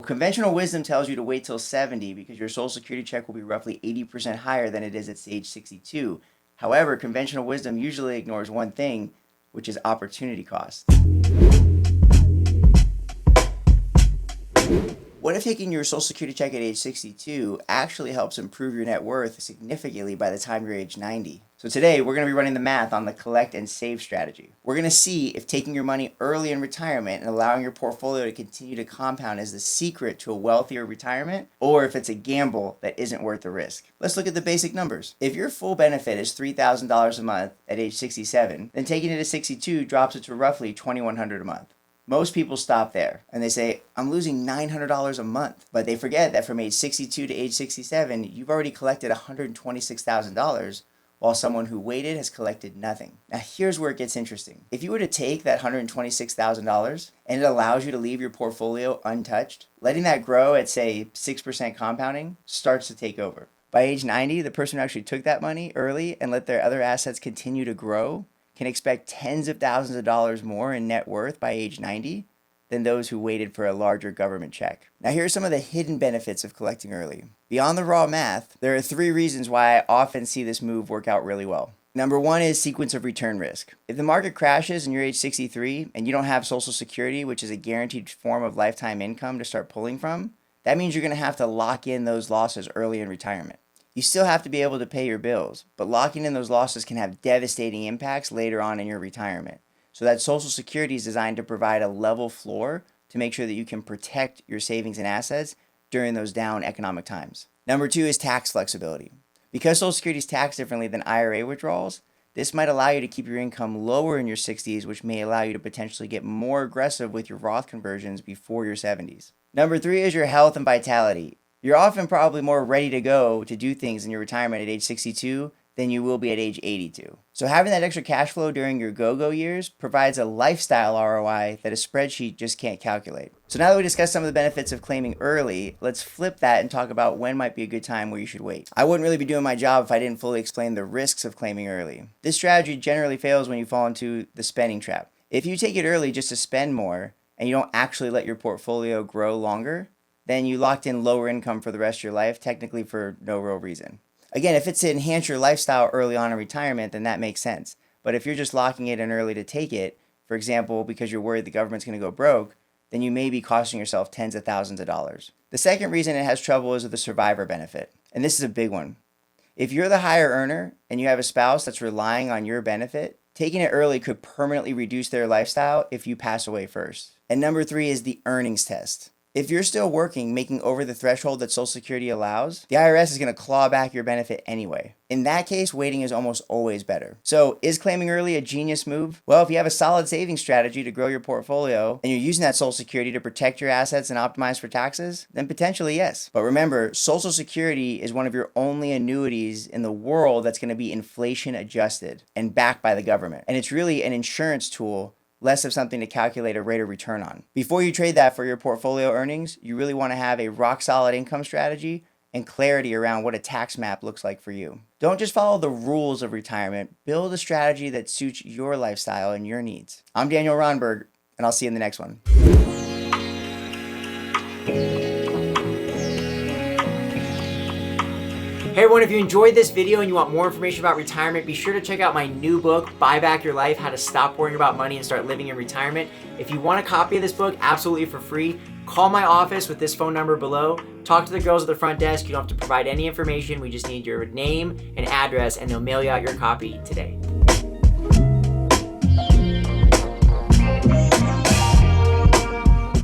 conventional wisdom tells you to wait till 70 because your Social Security check will be roughly 80% higher than it is at age 62. However, conventional wisdom usually ignores one thing, which is opportunity cost. What if taking your Social Security check at age 62 actually helps improve your net worth significantly by the time you're age 90? So today, we're going to be running the math on the collect and save strategy. We're going to see if taking your money early in retirement and allowing your portfolio to continue to compound is the secret to a wealthier retirement, or if it's a gamble that isn't worth the risk. Let's look at the basic numbers. If your full benefit is $3,000 a month at age 67, then taking it at 62 drops it to roughly $2,100 a month. Most people stop there and they say, I'm losing $900 a month. But they forget that from age 62 to age 67, you've already collected $126,000, while someone who waited has collected nothing. Now here's where it gets interesting. If you were to take that $126,000 and it allows you to leave your portfolio untouched, letting that grow at say 6% compounding starts to take over. By age 90, the person who actually took that money early and let their other assets continue to grow can expect tens of thousands of dollars more in net worth by age 90 than those who waited for a larger government check. Now here are some of the hidden benefits of collecting early. Beyond the raw math, there are 3 reasons why I often see this move work out really well. Number 1 is sequence of return risk. If the market crashes and you're age 63 and you don't have Social Security, which is a guaranteed form of lifetime income to start pulling from, that means you're going to have to lock in those losses early in retirement. You still have to be able to pay your bills, but locking in those losses can have devastating impacts later on in your retirement. So that Social Security is designed to provide a level floor to make sure that you can protect your savings and assets during those down economic times. Number 2 is tax flexibility. Because Social Security is taxed differently than IRA withdrawals, this might allow you to keep your income lower in your 60s, which may allow you to potentially get more aggressive with your Roth conversions before your 70s. Number 3 is your health and vitality. You're often probably more ready to go to do things in your retirement at age 62 than you will be at age 82. So having that extra cash flow during your go-go years provides a lifestyle ROI that a spreadsheet just can't calculate. So now that we discussed some of the benefits of claiming early, let's flip that and talk about when might be a good time where you should wait. I wouldn't really be doing my job if I didn't fully explain the risks of claiming early. This strategy generally fails when you fall into the spending trap. If you take it early just to spend more and you don't actually let your portfolio grow longer, then you locked in lower income for the rest of your life, technically for no real reason. Again, if it's to enhance your lifestyle early on in retirement, then that makes sense. But if you're just locking it in early to take it, for example, because you're worried the government's going to go broke, then you may be costing yourself tens of thousands of dollars. The second reason it has trouble is with the survivor benefit. And this is a big one. If you're the higher earner and you have a spouse that's relying on your benefit, taking it early could permanently reduce their lifestyle if you pass away first. And number 3 is the earnings test. If you're still working, making over the threshold that Social Security allows, the IRS is going to claw back your benefit anyway. In that case, waiting is almost always better. So is claiming early a genius move? Well, if you have a solid savings strategy to grow your portfolio and you're using that Social Security to protect your assets and optimize for taxes, then potentially yes. But remember, Social Security is one of your only annuities in the world that's going to be inflation adjusted and backed by the government. And it's really an insurance tool, less of something to calculate a rate of return on. Before you trade that for your portfolio earnings, you really want to have a rock solid income strategy and clarity around what a tax map looks like for you. Don't just follow the rules of retirement, build a strategy that suits your lifestyle and your needs. I'm Daniel Ronberg, and I'll see you in the next one. Hey everyone, if you enjoyed this video and you want more information about retirement, be sure to check out my new book, Buy Back Your Life, How to Stop Worrying About Money and Start Living in Retirement. If you want a copy of this book, absolutely for free, call my office with this phone number below. Talk to the girls at the front desk. You don't have to provide any information. We just need your name and address, and they'll mail you out your copy today.